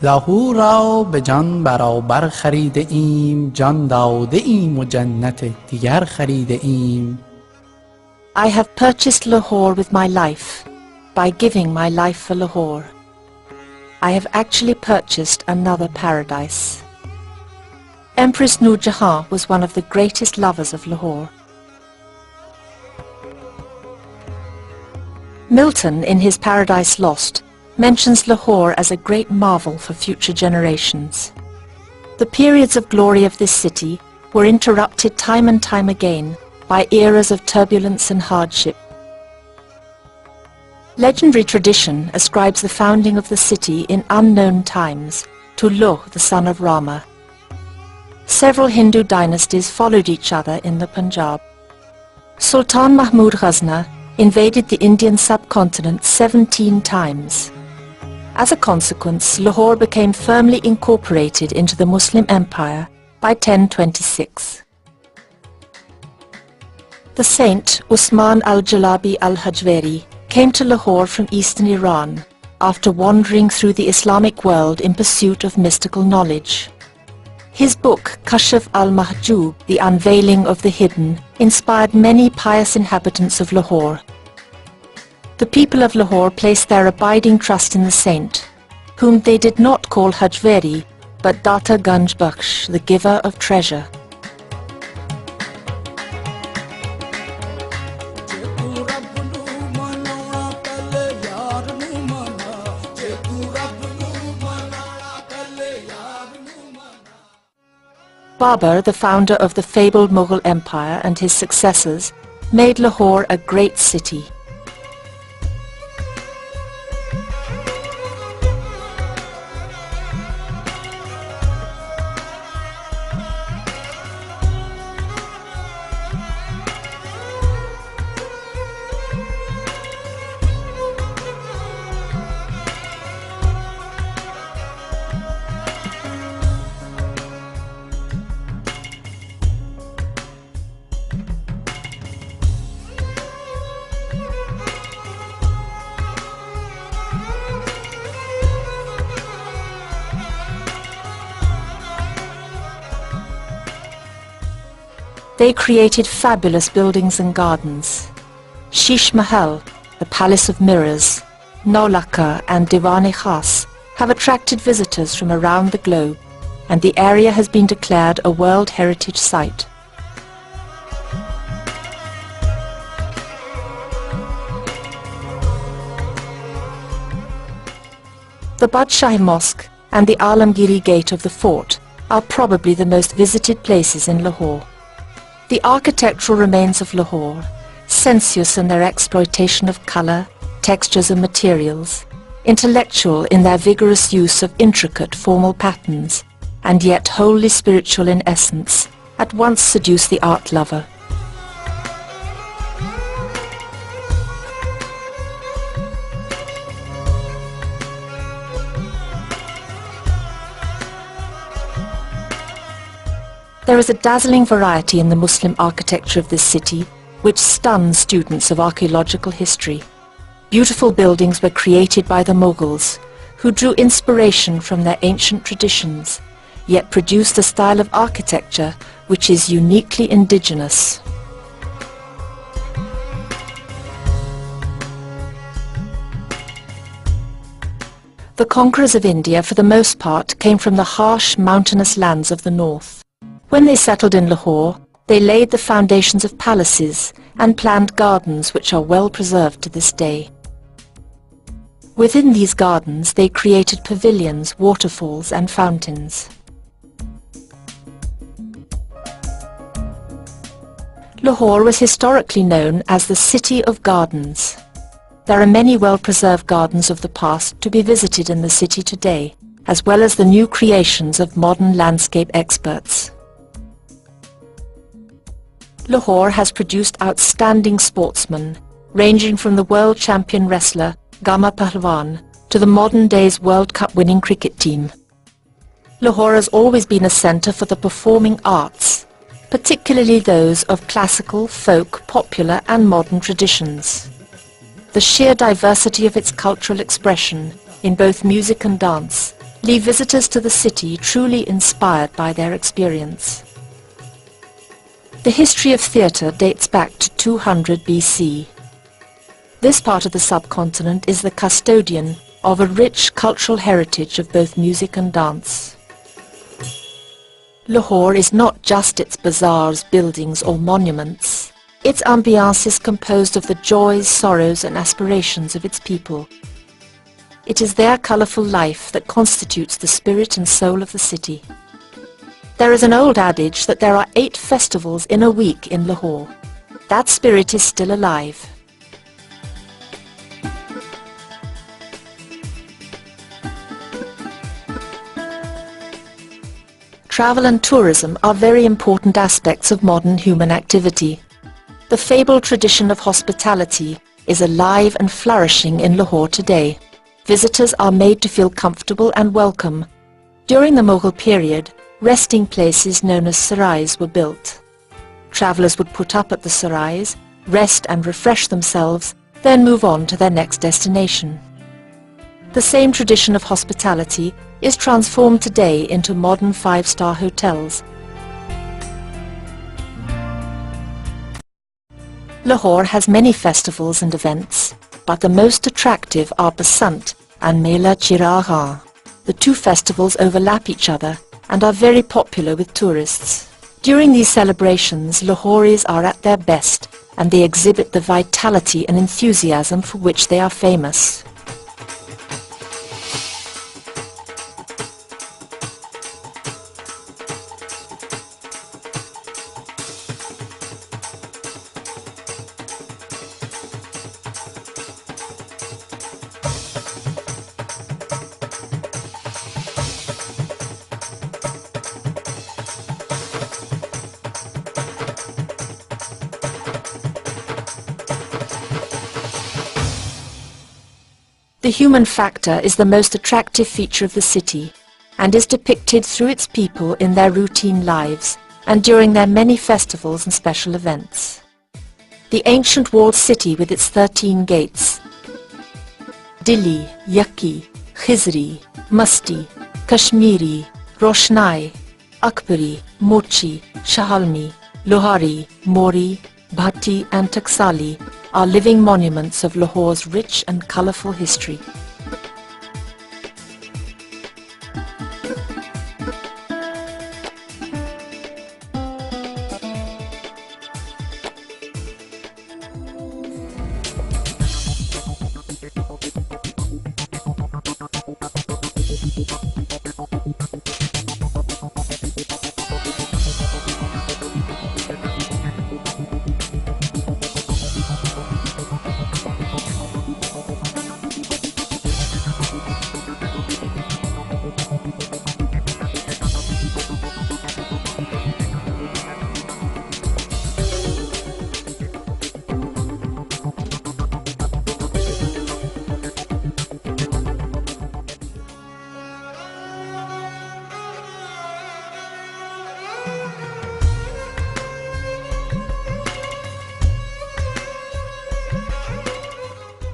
لاهور را به جان برابر خریده ایم، جان داده ایم و جنت دیگر خریده ایم. I have purchased Lahore with my life, by giving my life for Lahore. I have actually purchased another paradise. Empress Noor Jahan was one of the greatest lovers of Lahore. Milton, in his Paradise Lost, mentions Lahore as a great marvel for future generations. The periods of glory of this city were interrupted time and time again by eras of turbulence and hardship. Legendary tradition ascribes the founding of the city in unknown times to Loh, the son of Rama. Several Hindu dynasties followed each other in the Punjab. Sultan Mahmud Ghazna invaded the Indian subcontinent 17 times. As a consequence, Lahore became firmly incorporated into the Muslim Empire by 1026. The saint Usman al-Jalabi al-Hajwari came to Lahore from eastern Iran after wandering through the Islamic world in pursuit of mystical knowledge. His book Kashf al-Mahjub, The Unveiling of the Hidden, inspired many pious inhabitants of Lahore. The people of Lahore placed their abiding trust in the saint, whom they did not call Hajwari, but Data Ganj Bakhsh, the giver of treasure. Babur, the founder of the fabled Mughal Empire, and his successors made Lahore a great city. They created fabulous buildings and gardens. Sheesh Mahal, the Palace of Mirrors, Naulakha and Diwan-e-Khas have attracted visitors from around the globe, and the area has been declared a World Heritage Site. The Badshahi Mosque and the Alamgiri Gate of the fort are probably the most visited places in Lahore. The architectural remains of Lahore, sensuous in their exploitation of colour, textures and materials, intellectual in their vigorous use of intricate formal patterns, and yet wholly spiritual in essence, at once seduce the art lover. There is a dazzling variety in the Muslim architecture of this city, which stuns students of archaeological history. Beautiful buildings were created by the Mughals, who drew inspiration from their ancient traditions, yet produced a style of architecture which is uniquely indigenous. The conquerors of India, for the most part, came from the harsh, mountainous lands of the north. When they settled in Lahore, they laid the foundations of palaces and planned gardens which are well preserved to this day. Within these gardens they created pavilions, waterfalls and fountains. Lahore was historically known as the City of Gardens. There are many well-preserved gardens of the past to be visited in the city today, as well as the new creations of modern landscape experts. Lahore has produced outstanding sportsmen, ranging from the world champion wrestler Gama Pahlwan to the modern day's World Cup winning cricket team. Lahore has always been a centre for the performing arts, particularly those of classical, folk, popular and modern traditions. The sheer diversity of its cultural expression in both music and dance leave visitors to the city truly inspired by their experience. The history of theatre dates back to 200 BC. This part of the subcontinent is the custodian of a rich cultural heritage of both music and dance. Lahore is not just its bazaars, buildings or monuments. Its ambiance is composed of the joys, sorrows and aspirations of its people. It is their colourful life that constitutes the spirit and soul of the city. There is an old adage that there are 8 festivals in a week in Lahore. That spirit is still alive. Travel and tourism are very important aspects of modern human activity. The fabled tradition of hospitality is alive and flourishing in Lahore today. Visitors are made to feel comfortable and welcome. During the Mughal period, resting places known as sarais were built. Travellers would put up at the sarais, rest and refresh themselves, then move on to their next destination. The same tradition of hospitality is transformed today into modern 5-star hotels. Lahore has many festivals and events, but the most attractive are Basant and Mela Chiraghan. The 2 festivals overlap each other and are very popular with tourists. During these celebrations, Lahoris are at their best and they exhibit the vitality and enthusiasm for which they are famous. The human factor is the most attractive feature of the city and is depicted through its people in their routine lives and during their many festivals and special events. The ancient walled city with its 13 gates, Dili, Yaki, Khizri, Masti, Kashmiri, Roshnai, Akbari, Mochi, Shahalmi, Lohari, Mori, Bhatti and Taksali are living monuments of Lahore's rich and colourful history.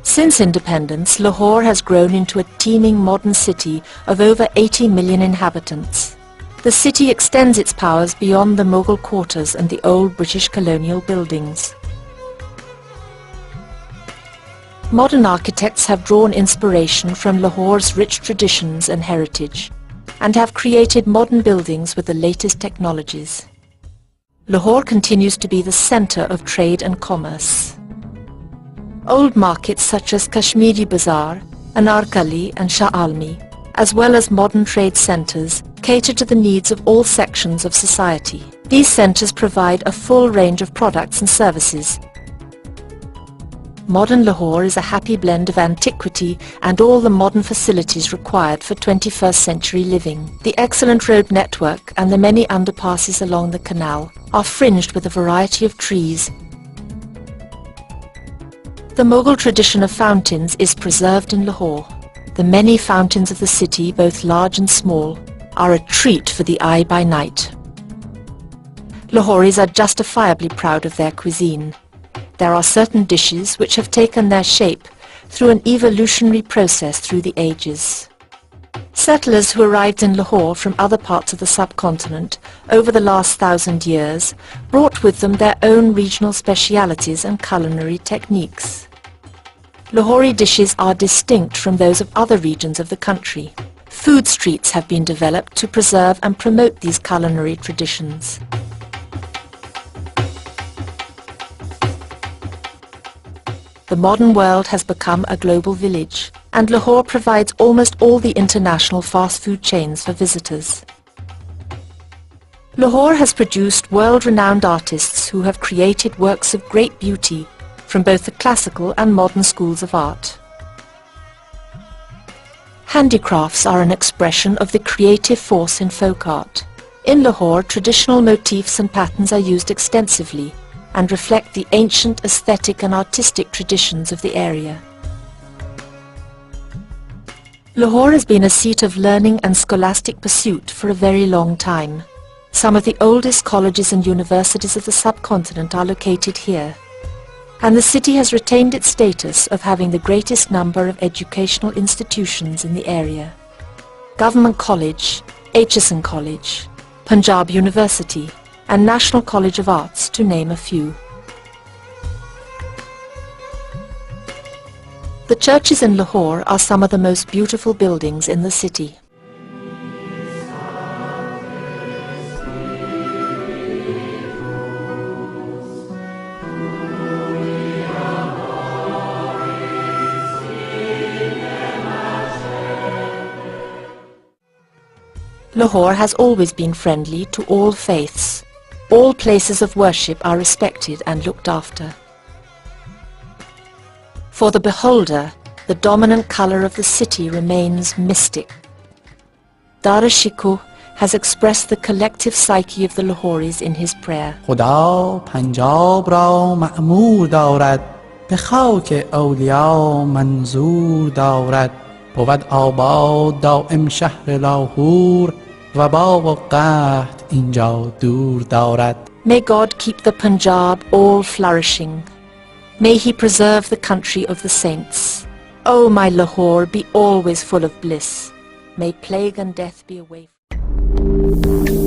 Since independence, Lahore has grown into a teeming modern city of over 80 million inhabitants. The city extends its powers beyond the Mughal quarters and the old British colonial buildings. Modern architects have drawn inspiration from Lahore's rich traditions and heritage and have created modern buildings with the latest technologies. Lahore continues to be the centre of trade and commerce. Old markets such as Kashmiri Bazaar, Anarkali and Shah Almi, as well as modern trade centres, cater to the needs of all sections of society. These centres provide a full range of products and services. Modern Lahore is a happy blend of antiquity and all the modern facilities required for 21st century living. The excellent road network and the many underpasses along the canal are fringed with a variety of trees. The Mughal tradition of fountains is preserved in Lahore. The many fountains of the city, both large and small, are a treat for the eye by night. Lahoris are justifiably proud of their cuisine. There are certain dishes which have taken their shape through an evolutionary process through the ages. Settlers who arrived in Lahore from other parts of the subcontinent over the last 1,000 years brought with them their own regional specialities and culinary techniques. Lahori dishes are distinct from those of other regions of the country. Food streets have been developed to preserve and promote these culinary traditions. The modern world has become a global village, and Lahore provides almost all the international fast food chains for visitors. Lahore has produced world-renowned artists who have created works of great beauty from both the classical and modern schools of art. Handicrafts are an expression of the creative force in folk art. In Lahore, traditional motifs and patterns are used extensively and reflect the ancient aesthetic and artistic traditions of the area. Lahore has been a seat of learning and scholastic pursuit for a very long time. Some of the oldest colleges and universities of the subcontinent are located here, and the city has retained its status of having the greatest number of educational institutions in the area. Government College, Aitchison College, Punjab University, and National College of Arts, to name a few. The churches in Lahore are some of the most beautiful buildings in the city. Lahore has always been friendly to all faiths. All places of worship are respected and looked after. For the beholder, the dominant colour of the city remains mystic. Darashikoh has expressed the collective psyche of the Lahoris in his prayer. خدا پنجاب را مأمور دارد به خاک اولیا منظور دارد بود آباد دائم شهر لاهور وبا و قحط اینجا دور دارد. May God keep the Punjab all flourishing. May He preserve the country of the saints. O my Lahore, be always full of bliss. May plague and death be away from you.